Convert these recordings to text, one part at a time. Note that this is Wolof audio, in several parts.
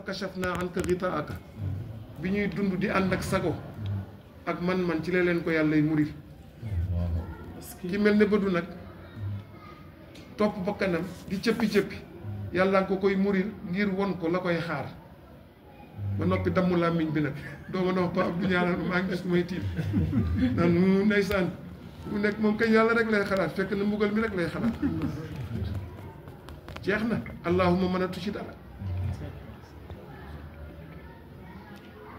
fa kashafnaa anka ghitaa'aka bi ñuy dund di ànd ak sago ak man-man ci la leen ko yàllay muril ki mel ne bëdu nag topp bakkanam di cëppi-cëppi yàlla ko koy muril ngir won ko la koy xaar ba noppi damm làmmiñ bi nag dooma na wax pa Abdou ñaanal maa ngi gis may tiim naan mu ndeysaan mu nekk moom kañ yàlla rek lay xalaat fekk na mbugal mi rek lay xalaat jeex na allahuma mën a tucci dara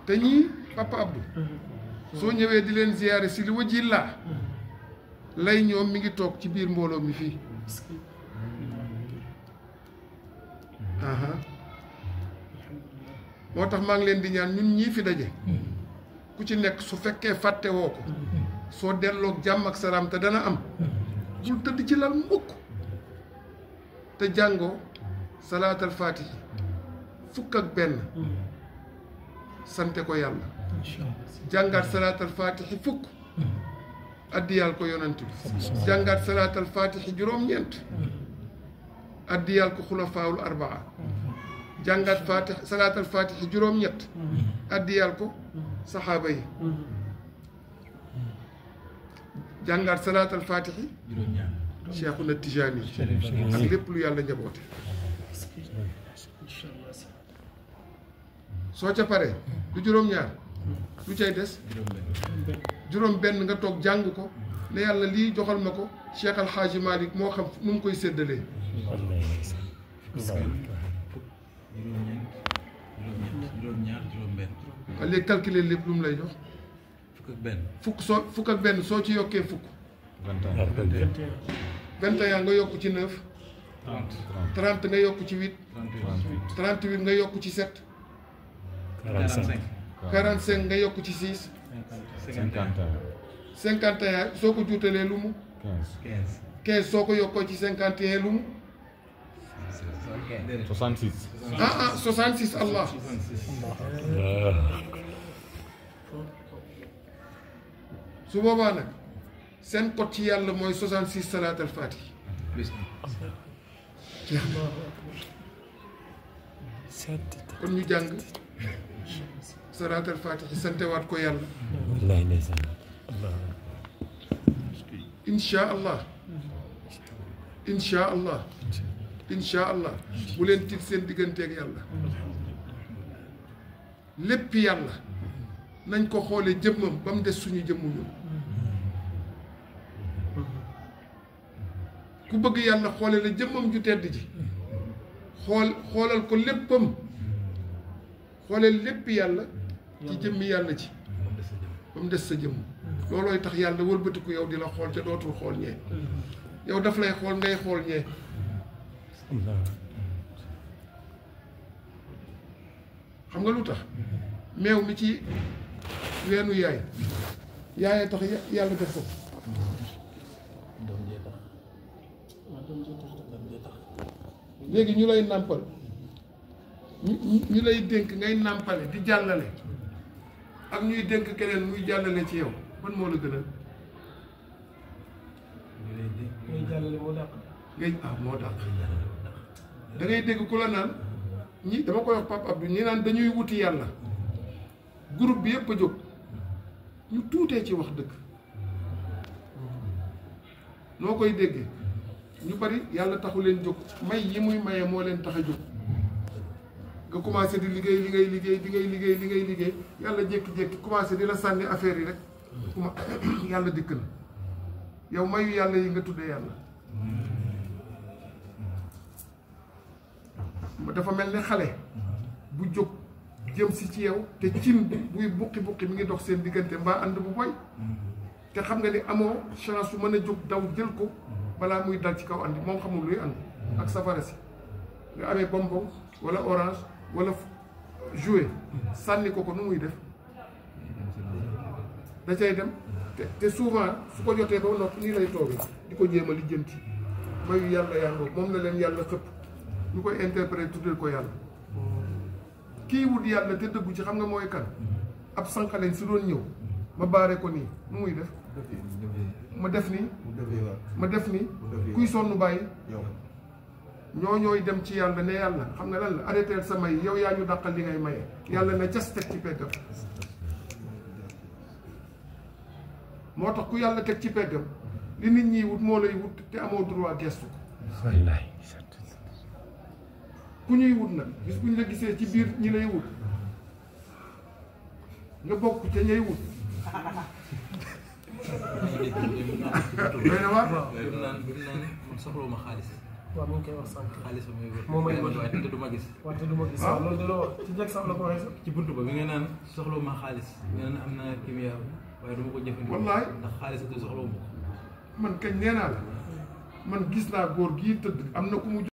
te ñii papa Abdou soo ñëwee di leen ziyaare si li wajji laa lay ñoom mi ngi toog ci biir mbooloo mi fii moo tax maa ngi leen di ñaan ñun ñii fi daje ku ci nekk su fekkee fàtte woo ko soo delloog jàmm ak salaam te dana am bul tëdd ci lal mukk te jàngoo salaatal faatihi fukk ak benn sante ko yàlla jàngaat salaatal faatihi fukk addiyaal ko yonent bi jàngaat salaatal faatihi juróom-ñeent addiyaal ko xulafaawul arbaa jàngaat faatih salaatal faatihi juróom-ñett addiyaal ko saxaaba yi jàngaat salaatal faatihi Cheikhuna Tijaani ak lépp lu yàlla njaboote soo ca paree du juróom-ñaar lu cay des juróom benn nga toog jàng ko ne yàlla lii joxal ma ko Cheikh Al Hadji Malick moo xam nu mu koy séddalee waaye léegi calculer lépp lu mu lay jox fukk ak benn soo ci yokkee fukk 21 nga yokk ci 9 30 nga yokk ci 8 38 nga yokk ci 7 45 nga yokk ci 6 51 soo ko juutalee lu mu 15 soo ko yokkoo ci 51 lu mu 66 66 allah su boobaa nag seen code ci yàlla mooy 66 salaatal faatihi kon ñu jàng salaatal faatihi santewaat ko yàlla insha allah insha allah insha allah bu leen tiit seen digganteeg yàlla lépp yàlla nañ ko xoolee jëmmam ba mu des suñu jëmmu ñun ku bëgg yàlla xoole la jëmmam ju tedd ji xoolal ko léppam xooleel lépp yàlla ci jëmmi yàlla ji ba mu des sa jëmm loolooy tax yàlla wëlbatiku yow di la xool ca dootul xool ñee yow daf lay xool ngay xool ñee xam nga lu tax meew mi ci weenu yaay yaayee tax yàlla def ko léegi ñu lay nàmpal ñu lay dénk ngay nàmpale di jàllale ak ñuy dénk keneen muy jàllale ci yow ban moo la gënal ngay jàllale moo dàq ngay moo dàq da ngay dégg ku la naan ñi dama koy wax Pape Abdou ñi naan dañuy wuti yàlla groupe bi yëpp a jóg ñu tuutee ci wax dëgg noo koy déggee ñu bari yàlla taxu leen jóg may yi muy maye moo leen tax a jóg nga commencé di liggéey yàlla jékki-jékki commencé di la sànni affaire yi rek yàlla dikk na yow mayu yàlla yi nga tuddee yàlla dafa mel ni xale bu jóg jëm si ci yow te cin buy buqi mi ngi dox seen diggante mbaa ànd bu boy te xam nga ni amoo chance su mën a jóg daw jël ko balaa muy dal ci kaw andi moom xamul luy ànd ak safara si nga amee bonbon wala orange wala jouet sànni ko nu muy def da cay dem te souvent su ko jotee ba noppi nii lay toogee di ko jéem a lijjanti mayu yàlla yàngoo moom la leen yàlla xëpp ñu koy interpréter tuddee ko yàlla kii wut yàlla te dëggu ci xam nga mooy kan ab sànqaleñ su doon ñëw ma baare ko nii nu muy def ma def nii kuy sonn bàyyi ñooy dem ci yàlla ne yàlla xam nga lan la arrêté sa may yow yaa ñu dàqal li ngay maye yàlla na jas teg ci peggam moo tax ku yàlla teg ci peggam li nit ñi wut moo lay wut te amoo droit gestu ko wallaay ku ñuy wut nag bis bu ñu la gisee ci biir ñi lay wut nga bokk ca ñay wut doy na waar bi mu naan man soxlawuma xaalis. waaw mu ngi koy wax sànq. xaalis ba muy wër. moo may wër waaye te du ma gis. waaw te du ma gis. waaw loolu de la wax ci njëkk sax la ko waxee sax. ci buntu ba bi nga naan soxlawuma xaalis. nga naan am naa kimia waaye du ma ko jëfandikoo. wallaay ndax xaalis du soxlawuma ko. man kañ nee naa la man gis naa góor gii tëdd am na ku mu